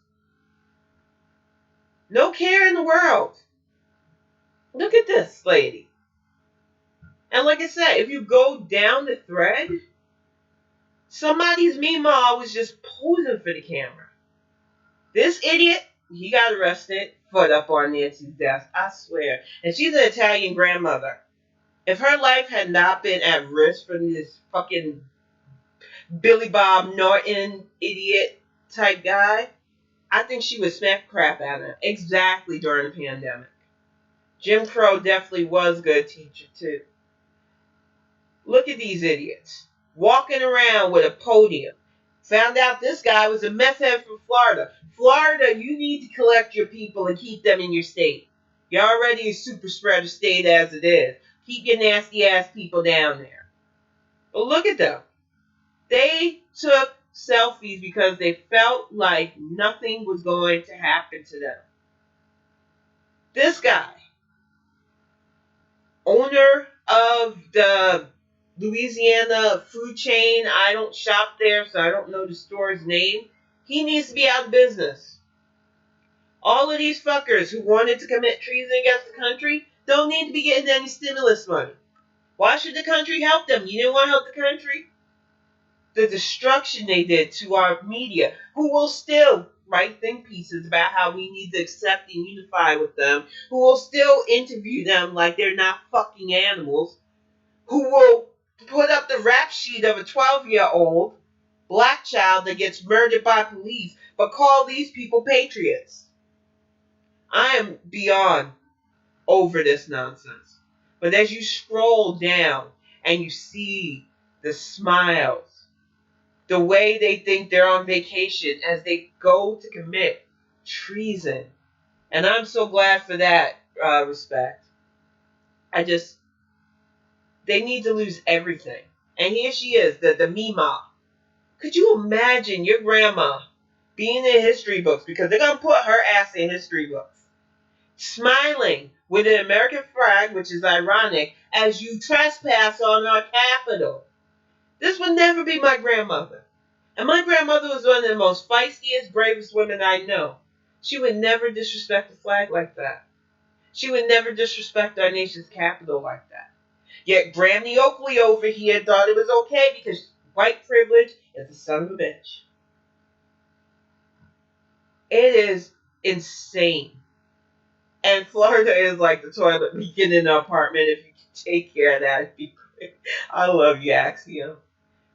No care in the world. Look at this lady. And like I said, if you go down the thread, somebody's Meemaw was just posing for the camera. This idiot, he got arrested, foot up on Nancy's desk, I swear. And she's an Italian grandmother. If her life had not been at risk from this fucking Billy Bob Norton idiot type guy, I think she would smack crap out of him. Exactly during the pandemic. Jim Crow definitely was a good teacher too. Look at these idiots. Walking around with a podium. Found out this guy was a meth head from Florida. Florida, you need to collect your people and keep them in your state. You're already a super spreader state as it is. Keep your nasty ass people down there. But look at them. They took selfies because they felt like nothing was going to happen to them. This guy, owner of the Louisiana food chain, I don't shop there, so I don't know the store's name. He needs to be out of business. All of these fuckers who wanted to commit treason against the country don't need to be getting any stimulus money. Why should the country help them? You didn't want to help the country? The destruction they did to our media, who will still write think pieces about how we need to accept and unify with them, who will still interview them like they're not fucking animals, who will put up the rap sheet of a 12-year-old black child that gets murdered by police, but call these people patriots. I am beyond over this nonsense. But as you scroll down and you see the smiles, the way they think they're on vacation as they go to commit treason. And I'm so glad for that respect. They need to lose everything. And here she is, the Mima. Could you imagine your grandma being in history books, because they're going to put her ass in history books, smiling with an American flag, which is ironic, as you trespass on our capital. This would never be my grandmother. And my grandmother was one of the most feistiest, bravest women I know. She would never disrespect the flag like that. She would never disrespect our nation's capital like that. Yet Grammy Oakley over here thought it was okay because white privilege is the son of a bitch. It is insane. And Florida is like the toilet leaking in the apartment. If you can take care of that, it'd be great. I love you, Axiom.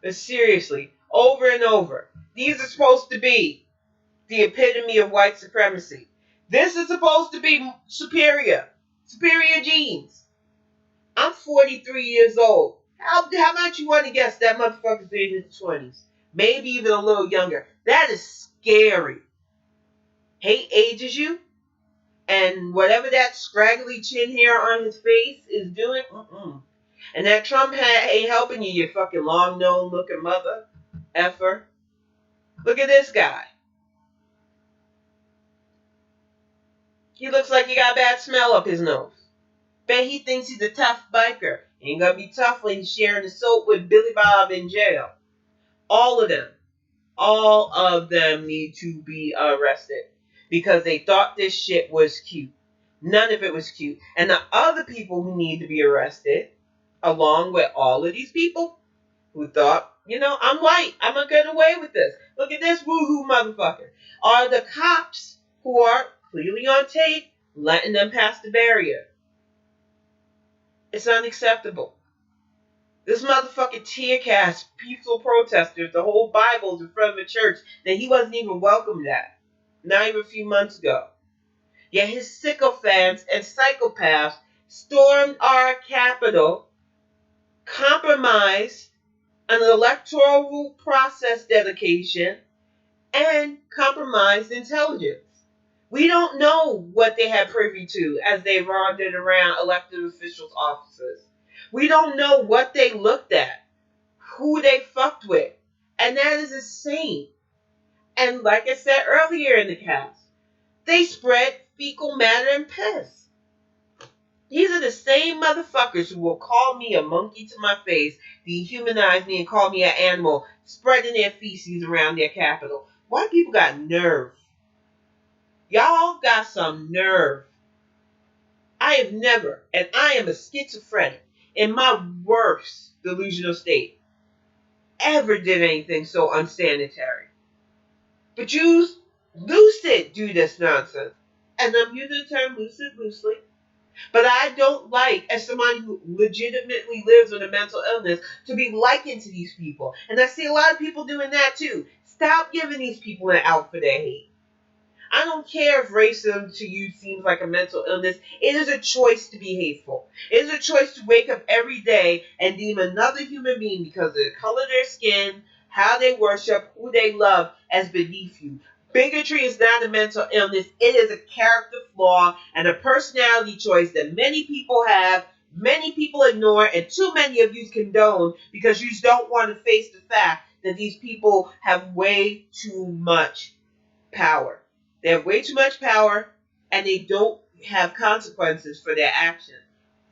But seriously, over and over, these are supposed to be the epitome of white supremacy. This is supposed to be superior genes. I'm 43 years old. How much you want to guess that motherfucker's in his 20s? Maybe even a little younger. That is scary. Hate ages you, and whatever that scraggly chin hair on his face is doing, and that Trump hat ain't helping you, you fucking long-nosed looking mother effer. Look at this guy. He looks like he got a bad smell up his nose. Bet he thinks he's a tough biker. He ain't gonna be tough when he's sharing the soap with Billy Bob in jail. All of them need to be arrested because they thought this shit was cute. None of it was cute. And the other people who need to be arrested, along with all of these people who thought, I'm white, I'm gonna get away with this. Look at this woohoo motherfucker. Are the cops who are clearly on tape letting them pass the barrier. It's unacceptable. This motherfucking tear gas, peaceful protesters, the whole Bible's in front of a church that he wasn't even welcomed at, not even a few months ago. Yet his sycophants and psychopaths stormed our capital, compromised an electoral process dedication, and compromised intelligence. We don't know what they had privy to as they wandered around elected officials' offices. We don't know what they looked at, who they fucked with. And that is insane. And like I said earlier in the cast, they spread fecal matter and piss. These are the same motherfuckers who will call me a monkey to my face, dehumanize me, and call me an animal, spreading their feces around their capital. White people got nerve. Y'all got some nerve. I have never, and I am a schizophrenic in my worst delusional state, ever did anything so unsanitary. But Jews, lucid, do this nonsense. And I'm using the term lucid loosely. But I don't like, as somebody who legitimately lives with a mental illness, to be likened to these people. And I see a lot of people doing that too. Stop giving these people an out for their hate. I don't care if racism to you seems like a mental illness. It is a choice to be hateful. It is a choice to wake up every day and deem another human being because of the color of their skin, how they worship, who they love as beneath you. Bigotry is not a mental illness. It is a character flaw and a personality choice that many people have, many people ignore, and too many of you condone because you don't want to face the fact that these people have way too much power. They have way too much power and they don't have consequences for their actions.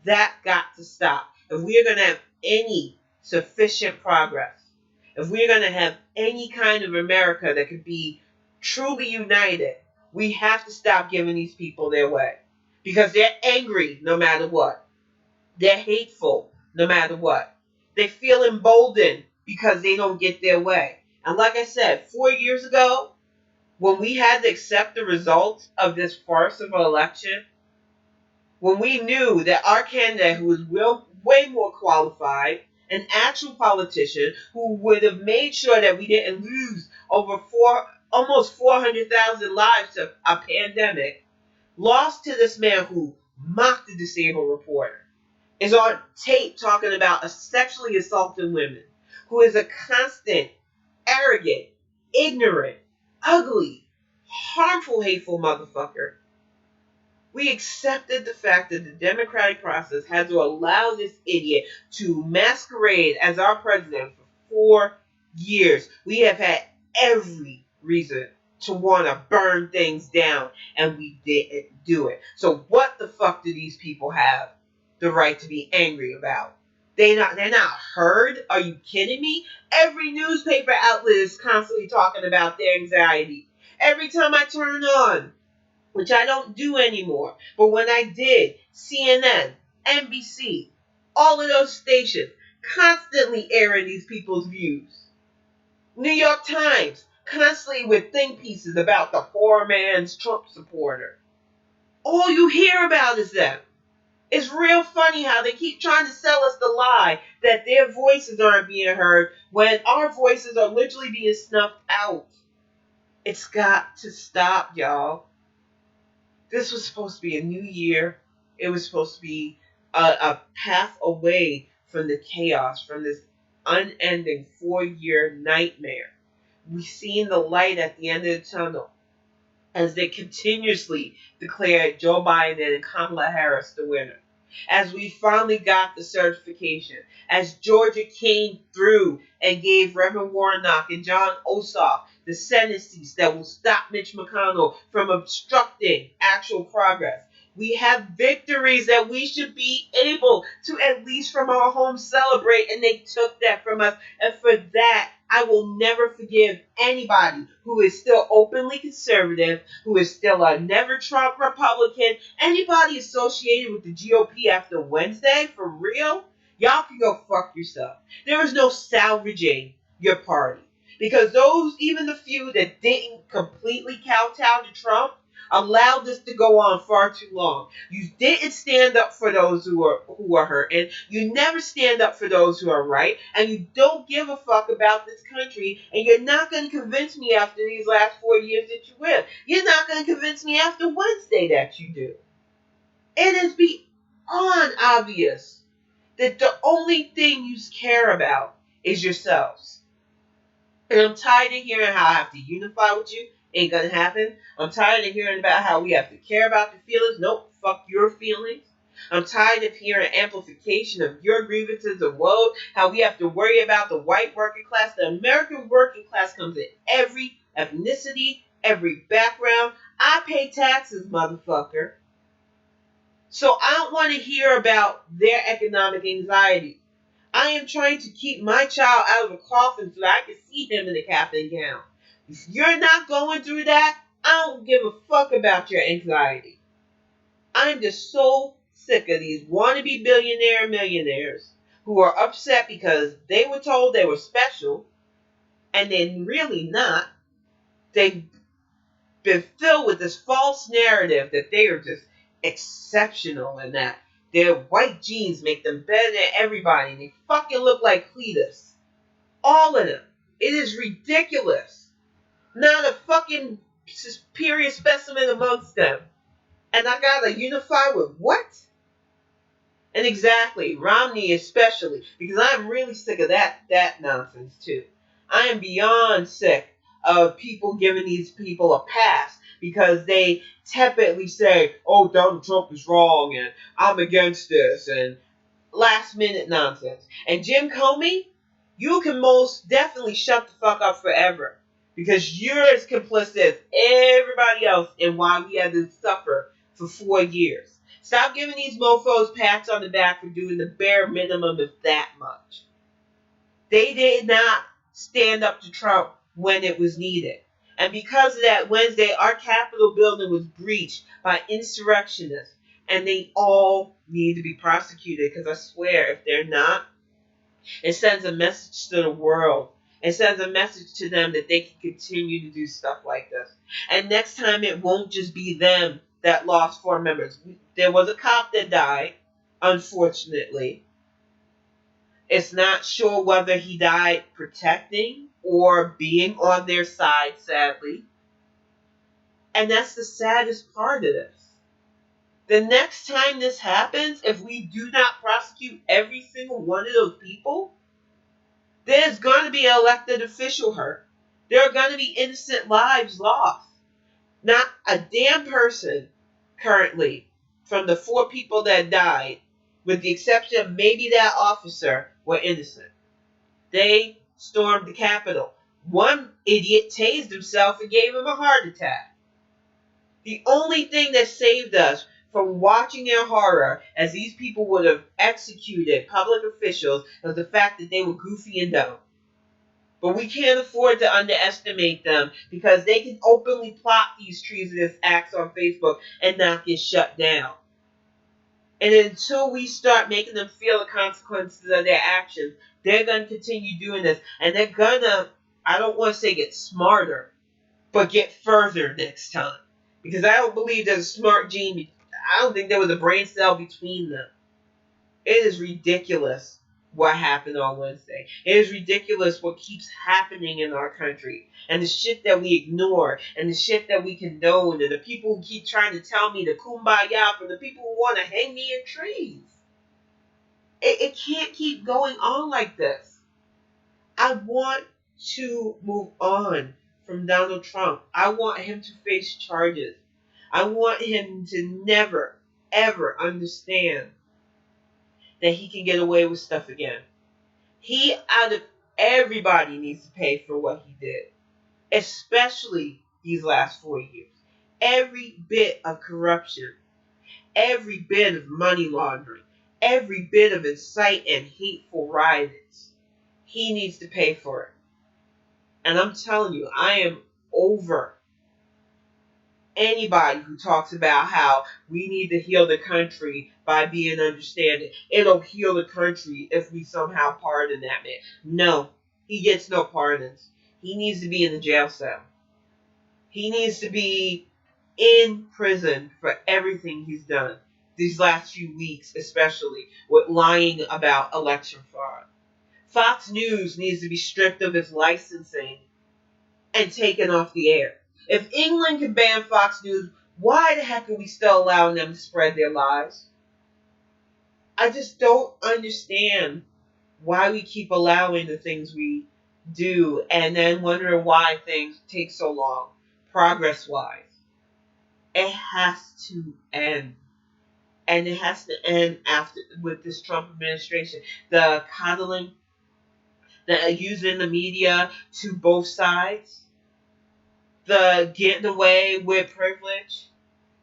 That got to stop. If we are going to have any sufficient progress, if we are going to have any kind of America that could be truly united, we have to stop giving these people their way. Because they're angry no matter what. They're hateful no matter what. They feel emboldened because they don't get their way. And like I said, 4 years ago, when we had to accept the results of this farce of an election, when we knew that our candidate, who was way more qualified, an actual politician who would have made sure that we didn't lose almost 400,000 lives to a pandemic, lost to this man who mocked the disabled reporter, is on tape talking about sexually assaulting women, who is a constant, arrogant, ignorant, ugly, harmful, hateful motherfucker. We accepted the fact that the democratic process had to allow this idiot to masquerade as our president for 4 years. We have had every reason to want to burn things down, and we didn't do it. So what the fuck do these people have the right to be angry about? They're not heard? Are you kidding me? Every newspaper outlet is constantly talking about their anxiety. Every time I turn on, which I don't do anymore, but when I did, CNN, NBC, all of those stations constantly airing these people's views. New York Times constantly with think pieces about the poor man's Trump supporter. All you hear about is them. It's real funny how they keep trying to sell us the lie that their voices aren't being heard when our voices are literally being snuffed out. It's got to stop, y'all. This was supposed to be a new year. It was supposed to be a path away from the chaos, from this unending 4-year nightmare. We've seen the light at the end of the tunnel as they continuously declared Joe Biden and Kamala Harris the winner. As we finally got the certification, as Georgia came through and gave Reverend Warnock and John Ossoff the Senate seats that will stop Mitch McConnell from obstructing actual progress. We have victories that we should be able to, at least from our home, celebrate, and they took that from us. And for that, I will never forgive anybody who is still openly conservative, who is still a never Trump Republican, anybody associated with the GOP after Wednesday, for real, y'all can go fuck yourself. There is no salvaging your party. Because those, even the few that didn't completely kowtow to Trump, allowed this to go on far too long. You didn't stand up for those who are hurting. You never stand up for those who are right, and you don't give a fuck about this country. And you're not going to convince me after these last 4 years that you will. You're not going to convince me after Wednesday that you do. It is beyond obvious that the only thing you care about is yourselves. And I'm tired of hearing how I have to unify with you. Ain't gonna happen. I'm tired of hearing about how we have to care about your feelings. Nope, fuck your feelings. I'm tired of hearing amplification of your grievances and woes. How we have to worry about the white working class. The American working class comes in every ethnicity, every background. I pay taxes, motherfucker. So I don't want to hear about their economic anxiety. I am trying to keep my child out of a coffin so that I can see him in a cap and gown. If you're not going through that, I don't give a fuck about your anxiety. I'm just so sick of these wannabe billionaire millionaires who are upset because they were told they were special and they're really not. They've been filled with this false narrative that they are just exceptional and that their white genes make them better than everybody. They fucking look like Cletus. All of them. It is ridiculous. Not a fucking superior specimen amongst them. And I gotta unify with what? And exactly, Romney especially, because I'm really sick of that nonsense too. I am beyond sick of people giving these people a pass because they tepidly say, "Oh, Donald Trump is wrong," and "I'm against this," and last minute nonsense. And Jim Comey, you can most definitely shut the fuck up forever because you're as complicit as everybody else in why we had to suffer for 4 years. Stop giving these mofos pats on the back for doing the bare minimum of that much. They did not stand up to Trump when it was needed. And because of that, Wednesday, our Capitol building was breached by insurrectionists. And they all need to be prosecuted because I swear, if they're not, it sends a message to the world. It sends a message to them that they can continue to do stuff like this. And next time, it won't just be them that lost 4 members. There was a cop that died, unfortunately. It's not sure whether he died protecting or being on their side, sadly. And that's the saddest part of this. The next time this happens, if we do not prosecute every single one of those people, there's going to be an elected official hurt. There are going to be innocent lives lost. Not a damn person currently from the 4 people that died, with the exception of maybe that officer, were innocent. They stormed the Capitol. One idiot tased himself and gave him a heart attack. The only thing that saved us from watching in horror as these people would have executed public officials was the fact that they were goofy and dumb. But we can't afford to underestimate them because they can openly plot these treasonous acts on Facebook and not get shut down. And until we start making them feel the consequences of their actions, they're going to continue doing this. And they're going to, I don't want to say get smarter, but get further next time. Because I don't believe there's a smart gene. I don't think there was a brain cell between them. It is ridiculous what happened on Wednesday. It is ridiculous what keeps happening in our country. And the shit that we ignore. And the shit that we condone. And the people who keep trying to tell me the kumbaya from the people who want to hang me in trees. It can't keep going on like this. I want to move on from Donald Trump. I want him to face charges. I want him to never, ever understand that he can get away with stuff again. He, out of everybody, needs to pay for what he did, especially these last 4 years. Every bit of corruption, every bit of money laundering, every bit of incite and hateful riots, he needs to pay for it. And I'm telling you, I am over anybody who talks about how we need to heal the country by being understanding. It'll heal the country if we somehow pardon that man. No, he gets no pardons. He needs to be in the jail cell. He needs to be in prison for everything he's done these last few weeks, especially with lying about election fraud. Fox News needs to be stripped of its licensing and taken off the air. If England can ban Fox News, why the heck are we still allowing them to spread their lies? I just don't understand why we keep allowing the things we do and then wondering why things take so long, progress-wise. It has to end. And it has to end after with this Trump administration. The coddling, the using the media to both sides, the getting away with privilege,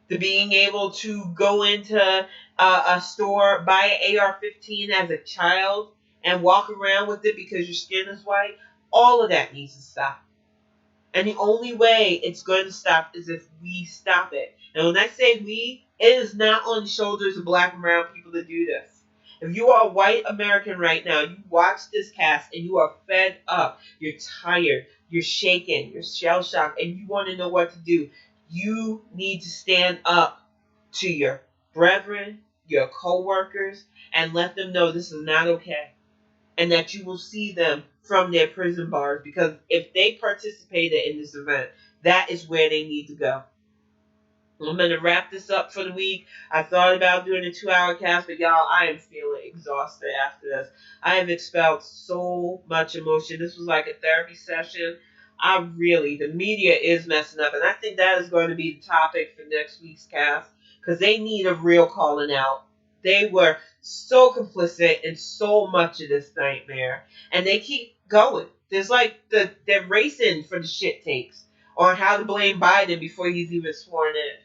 The being able to go into a store, buy an AR-15 as a child, and walk around with it because your skin is white, all of that needs to stop. And the only way it's going to stop is if we stop it. And when I say we, it is not on the shoulders of black and brown people to do this. If you are a white American right now, you watch this cast and you are fed up, you're tired, you're shaken, you're shell shocked, and you want to know what to do, you need to stand up to your brethren, your co-workers, and let them know this is not okay. And that you will see them from their prison bars, because if they participated in this event, that is where they need to go. I'm going to wrap this up for the week. I thought about doing a 2-hour cast, but y'all, I am feeling exhausted after this. I have expelled so much emotion. This was like a therapy session. The media is messing up, and I think that is going to be the topic for next week's cast, because they need a real calling out. They were so complicit in so much of this nightmare, and they keep going. There's like they're racing for the shit takes on how to blame Biden before he's even sworn in.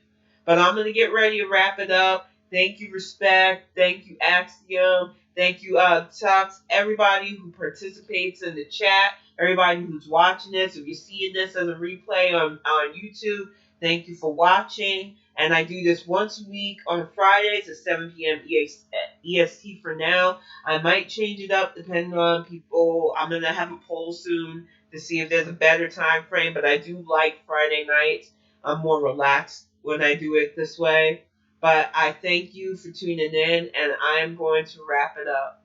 But I'm going to get ready to wrap it up. Thank you, Respect. Thank you, Axiom. Thank you, Tux. Everybody who participates in the chat. Everybody who's watching this. If you're seeing this as a replay on YouTube, thank you for watching. And I do this once a week on Fridays at 7 p.m. EST for now. I might change it up depending on people. I'm going to have a poll soon to see if there's a better time frame. But I do like Friday nights. I'm more relaxed when I do it this way. But I thank you for tuning in, and I'm going to wrap it up.